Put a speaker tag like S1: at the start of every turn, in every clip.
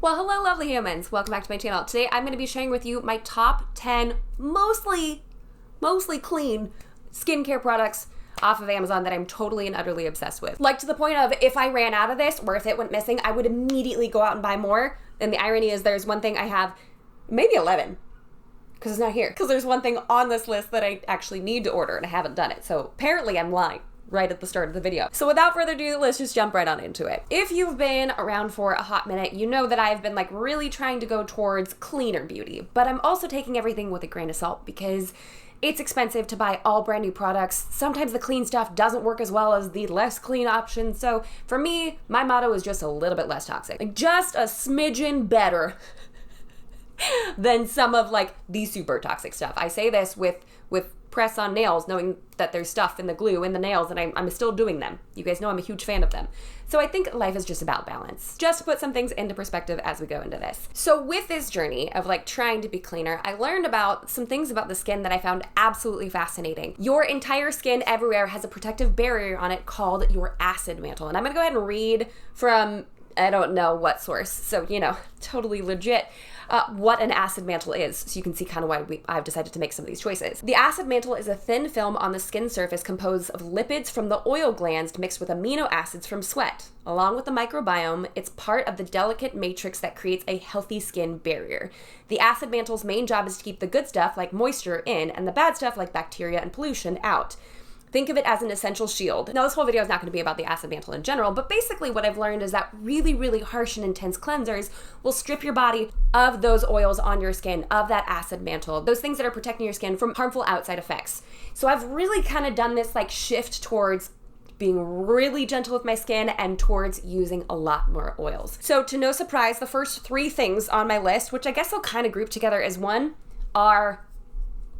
S1: Well, hello lovely humans. Welcome back to my channel. Today I'm going to be sharing with you my top 10 mostly clean skincare products off of Amazon that I'm totally and utterly obsessed with. Like to the point of if I ran out of this or if it went missing, I would immediately go out and buy more. And the irony is there's one thing I have, maybe 11, because it's not here. Because there's one thing on this list that I actually need to order and I haven't done it. So apparently I'm lying right at the start of the video. So without further ado, let's just jump right on into it. If you've been around for a hot minute, you know that I've been like really trying to go towards cleaner beauty, but I'm also taking everything with a grain of salt because it's expensive to buy all brand new products. Sometimes the clean stuff doesn't work as well as the less clean options. So for me, my motto is just a little bit less toxic, like just a smidgen better than some of like the super toxic stuff. I say this with press on nails, knowing that there's stuff in the glue in the nails and I'm still doing them. You guys know I'm a huge fan of them. So I think life is just about balance. Just to put some things into perspective as we go into this. So with this journey of like trying to be cleaner, I learned about some things about the skin that I found absolutely fascinating. Your entire skin everywhere has a protective barrier on it called your acid mantle. And I'm gonna go ahead and read from, I don't know what source, so you know, totally legit, what an acid mantle is, so you can see kind of why I've decided to make some of these choices. The acid mantle is a thin film on the skin surface composed of lipids from the oil glands mixed with amino acids from sweat. Along with the microbiome, it's part of the delicate matrix that creates a healthy skin barrier. The acid mantle's main job is to keep the good stuff, like moisture, in, and the bad stuff, like bacteria and pollution, out. Think of it as an essential shield. Now, this whole video is not going to be about the acid mantle in general, but basically what I've learned is that really harsh and intense cleansers will strip your body of those oils on your skin, of that acid mantle, those things that are protecting your skin from harmful outside effects. So I've really kind of done this like shift towards being really gentle with my skin and towards using a lot more oils. So to no surprise, the first 3 things on my list, which I guess I'll kind of group together as one, are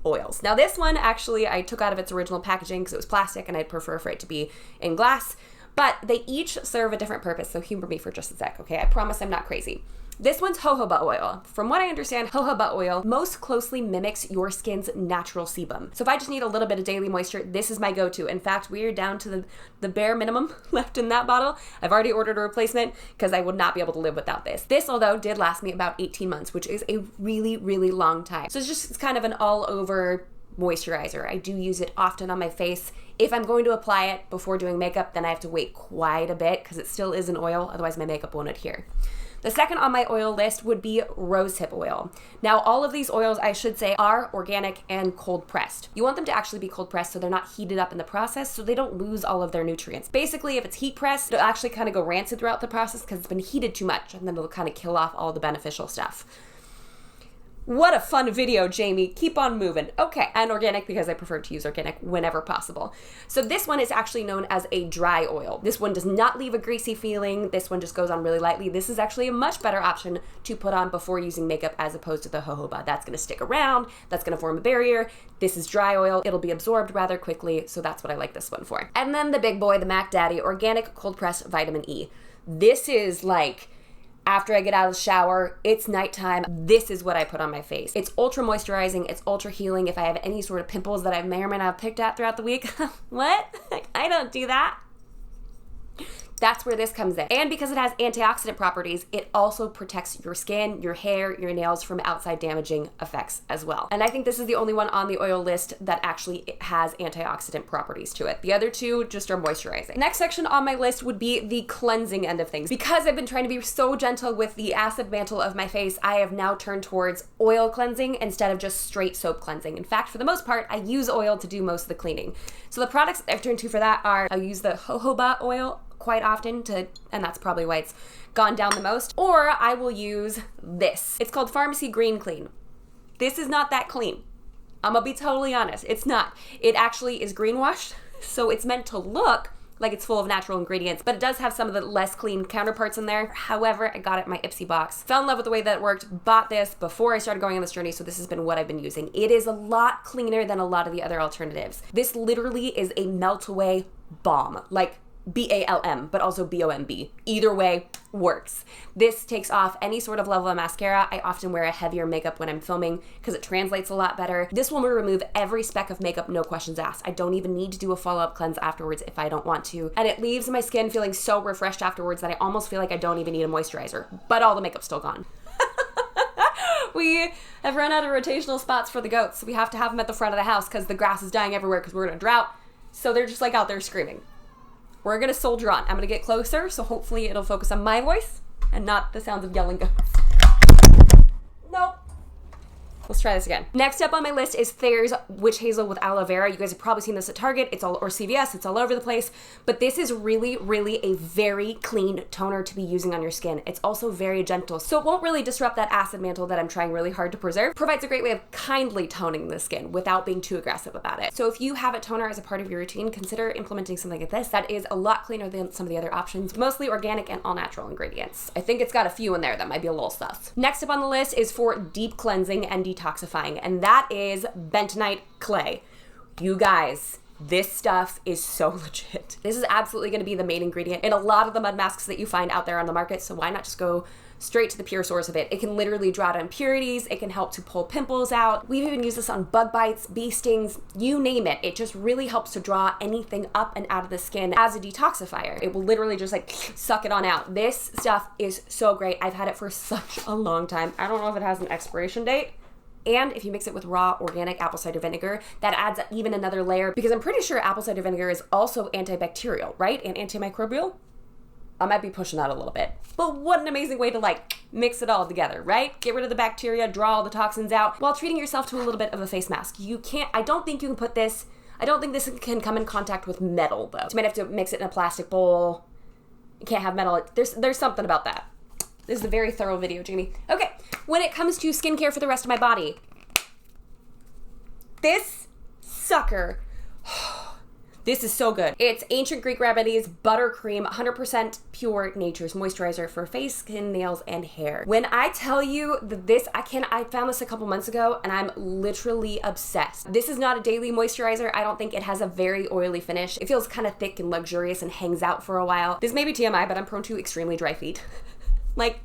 S1: oils. Now this one actually I took out of its original packaging because it was plastic and I'd prefer for it to be in glass, but they each serve a different purpose, so humor me for just a sec, okay? I promise I'm not crazy. This one's jojoba oil. From what I understand, jojoba oil most closely mimics your skin's natural sebum. So if I just need a little bit of daily moisture, this is my go-to. In fact, we are down to the bare minimum left in that bottle. I've already ordered a replacement because I would not be able to live without this. This, although, did last me about 18 months, which is a really long time. So it's kind of an all-over moisturizer. I do use it often on my face. If I'm going to apply it before doing makeup, then I have to wait quite a bit because it still is an oil, otherwise my makeup won't adhere. The second on my oil list would be rosehip oil. Now, all of these oils, I should say, are organic and cold pressed. You want them to actually be cold pressed so they're not heated up in the process so they don't lose all of their nutrients. Basically, if it's heat pressed, it'll actually kind of go rancid throughout the process because it's been heated too much, and then it'll kind of kill off all the beneficial stuff. What a fun video, Jamie. Keep on moving. Okay, and organic because I prefer to use organic whenever possible. So this one is actually known as a dry oil. This one does not leave a greasy feeling. This one just goes on really lightly. This is actually a much better option to put on before using makeup as opposed to the jojoba. That's gonna stick around, that's gonna form a barrier. This is dry oil. It'll be absorbed rather quickly, so that's what I like this one for. And then the big boy, the Mac Daddy Organic Cold Pressed Vitamin E. This is like, after I get out of the shower, it's nighttime, this is what I put on my face. It's ultra moisturizing, it's ultra healing. If I have any sort of pimples that I may or may not have picked at throughout the week, what? I don't do that. That's where this comes in. And because it has antioxidant properties, it also protects your skin, your hair, your nails from outside damaging effects as well. And I think this is the only one on the oil list that actually has antioxidant properties to it. The other 2 just are moisturizing. Next section on my list would be the cleansing end of things. Because I've been trying to be so gentle with the acid mantle of my face, I have now turned towards oil cleansing instead of just straight soap cleansing. In fact, for the most part, I use oil to do most of the cleaning. So the products I've turned to for that are, I use the jojoba oil quite often and that's probably why it's gone down the most, or I will use this. It's called Pharmacy Green Clean. This is not that clean. I'm gonna be totally honest, it's not. It actually is greenwashed, so it's meant to look like it's full of natural ingredients, but it does have some of the less clean counterparts in there. However, I got it in my Ipsy box, fell in love with the way that it worked, bought this before I started going on this journey, so this has been what I've been using. It is a lot cleaner than a lot of the other alternatives. This literally is a melt away bomb. Like, BALM, but also BOMB. Either way works. This takes off any sort of level of mascara. I often wear a heavier makeup when I'm filming because it translates a lot better. This will remove every speck of makeup, no questions asked. I don't even need to do a follow-up cleanse afterwards if I don't want to. And it leaves my skin feeling so refreshed afterwards that I almost feel like I don't even need a moisturizer, but all the makeup's still gone. We have run out of rotational spots for the goats. We have to have them at the front of the house because the grass is dying everywhere because we're in a drought. So they're just like out there screaming. We're going to soldier on. I'm going to get closer, so hopefully it'll focus on my voice and not the sounds of yelling goats. Nope. Let's try this again. Next up on my list is Thayer's Witch Hazel with Aloe Vera. You guys have probably seen this at Target. It's all, or CVS. It's all over the place. But this is really, really a very clean toner to be using on your skin. It's also very gentle, so it won't really disrupt that acid mantle that I'm trying really hard to preserve. Provides a great way of kindly toning the skin without being too aggressive about it. So if you have a toner as a part of your routine, consider implementing something like this. That is a lot cleaner than some of the other options. Mostly organic and all natural ingredients. I think it's got a few in there that might be a little sus. Next up on the list is for deep cleansing and detoxifying, and that is bentonite clay. You guys, this stuff is so legit. This is absolutely going to be the main ingredient in a lot of the mud masks that you find out there on the market, so why not just go straight to the pure source of it? It can literally draw out impurities. It can help to pull pimples out. We've even used this on bug bites, bee stings, you name it. It just really helps to draw anything up and out of the skin as a detoxifier. It will literally just like suck it on out. This stuff is so great. I've had it for such a long time. I don't know if it has an expiration date. And if you mix it with raw organic apple cider vinegar, that adds even another layer, because I'm pretty sure apple cider vinegar is also antibacterial, right? And antimicrobial? I might be pushing that a little bit. But what an amazing way to like mix it all together, right? Get rid of the bacteria, draw all the toxins out while treating yourself to a little bit of a face mask. You can't, I don't think you can put this, I don't think this can come in contact with metal though. So you might have to mix it in a plastic bowl. You can't have metal. There's something about that. This is a very thorough video, Jamie. Okay, when it comes to skincare for the rest of my body, this sucker, this is so good. It's Ancient Greek Remedies Buttercream 100% Pure Nature's Moisturizer for face, skin, nails, and hair. When I tell you that this, I found this a couple months ago and I'm literally obsessed. This is not a daily moisturizer. I don't think it has a very oily finish. It feels kind of thick and luxurious and hangs out for a while. This may be TMI, but I'm prone to extremely dry feet. like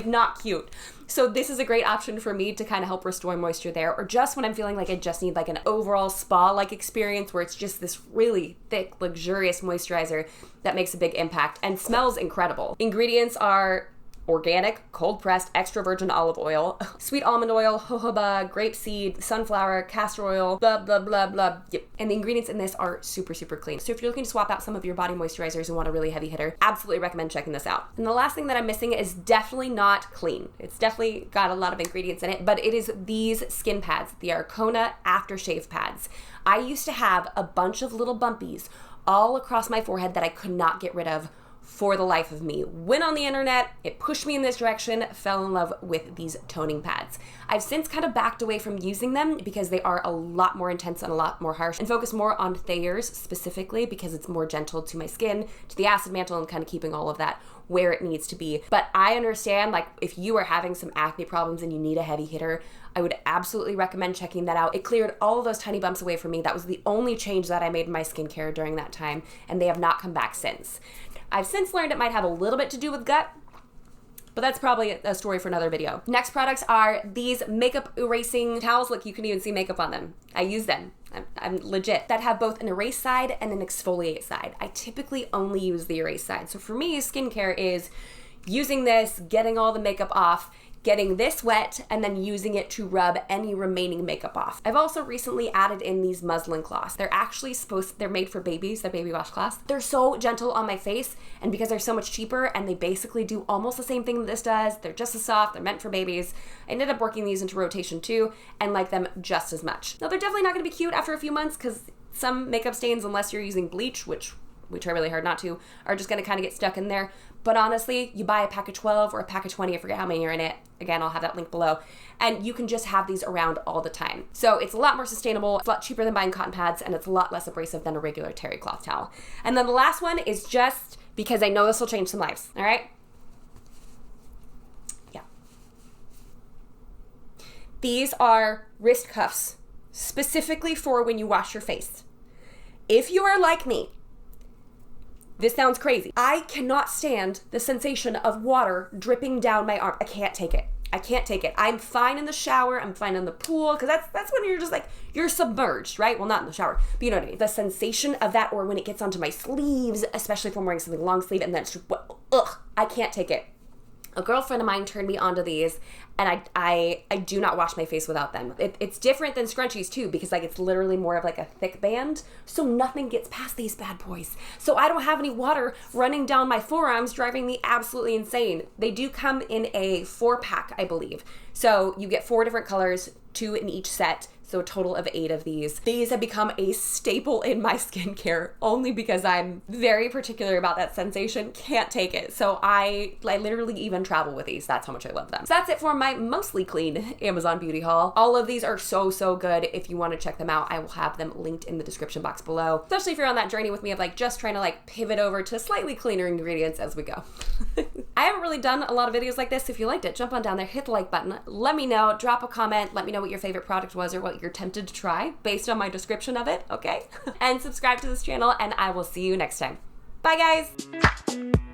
S1: not cute. So this is a great option for me to kind of help restore moisture there, or just when I'm feeling like I just need like an overall spa-like experience where it's just this really thick, luxurious moisturizer that makes a big impact and smells incredible. Ingredients are organic, cold-pressed, extra virgin olive oil, sweet almond oil, jojoba, grapeseed, sunflower, castor oil, blah, blah, blah, blah. Yep. And the ingredients in this are super, super clean. So if you're looking to swap out some of your body moisturizers and want a really heavy hitter, absolutely recommend checking this out. And the last thing that I'm missing is definitely not clean. It's definitely got a lot of ingredients in it, but it is these skin pads, the Arcona aftershave pads. I used to have a bunch of little bumpies all across my forehead that I could not get rid of for the life of me. Went on the internet, it pushed me in this direction, fell in love with these toning pads. I've since kind of backed away from using them because they are a lot more intense and a lot more harsh, and focus more on Thayer's specifically because it's more gentle to my skin, to the acid mantle, and kind of keeping all of that where it needs to be. But I understand, like, if you are having some acne problems and you need a heavy hitter, I would absolutely recommend checking that out. It cleared all of those tiny bumps away from me. That was the only change that I made in my skincare during that time, and they have not come back since. I've since learned it might have a little bit to do with gut, but that's probably a story for another video. Next products are these makeup erasing towels. Look, you can even see makeup on them. I use them. I'm legit. That have both an erase side and an exfoliate side. I typically only use the erase side. So for me, skincare is using this, getting all the makeup off, getting this wet, and then using it to rub any remaining makeup off. I've also recently added in these muslin cloths. They're actually they're made for babies, they're baby washcloths. They're so gentle on my face, and because they're so much cheaper and they basically do almost the same thing that this does, they're just as soft, they're meant for babies. I ended up working these into rotation too and like them just as much. Now they're definitely not gonna be cute after a few months because some makeup stains, unless you're using bleach, which we try really hard not to, are just gonna kind of get stuck in there. But honestly, you buy a pack of 12 or a pack of 20, I forget how many are in it. Again, I'll have that link below. And you can just have these around all the time. So it's a lot more sustainable, it's a lot cheaper than buying cotton pads, and it's a lot less abrasive than a regular terry cloth towel. And then the last one is just because I know this will change some lives, all right? Yeah. These are wrist cuffs, specifically for when you wash your face. If you are like me, This sounds crazy. I cannot stand the sensation of water dripping down my arm. I can't take it. I can't take it. I'm fine in the shower. I'm fine in the pool, because that's when you're just like, you're submerged, right? Well, not in the shower, but you know what I mean. The sensation of that, or when it gets onto my sleeves, especially if I'm wearing something long sleeve, and then it's just, ugh, I can't take it. A girlfriend of mine turned me onto these, and I do not wash my face without them. It's different than scrunchies too, because like it's literally more of like a thick band, so nothing gets past these bad boys. So I don't have any water running down my forearms, driving me absolutely insane. They do come in a 4-pack, I believe. So you get 4 different colors, 2 in each set. So a total of 8 of these. These have become a staple in my skincare, only because I'm very particular about that sensation. Can't take it. So I literally even travel with these. That's how much I love them. So that's it for my mostly clean Amazon beauty haul. All of these are so good. If you want to check them out, I will have them linked in the description box below. Especially if you're on that journey with me of like just trying to like pivot over to slightly cleaner ingredients as we go. I haven't really done a lot of videos like this. If you liked it, jump on down there, hit the like button. Let me know, drop a comment. Let me know what your favorite product was or what you're tempted to try based on my description of it, okay? And subscribe to this channel, and I will see you next time. Bye, guys!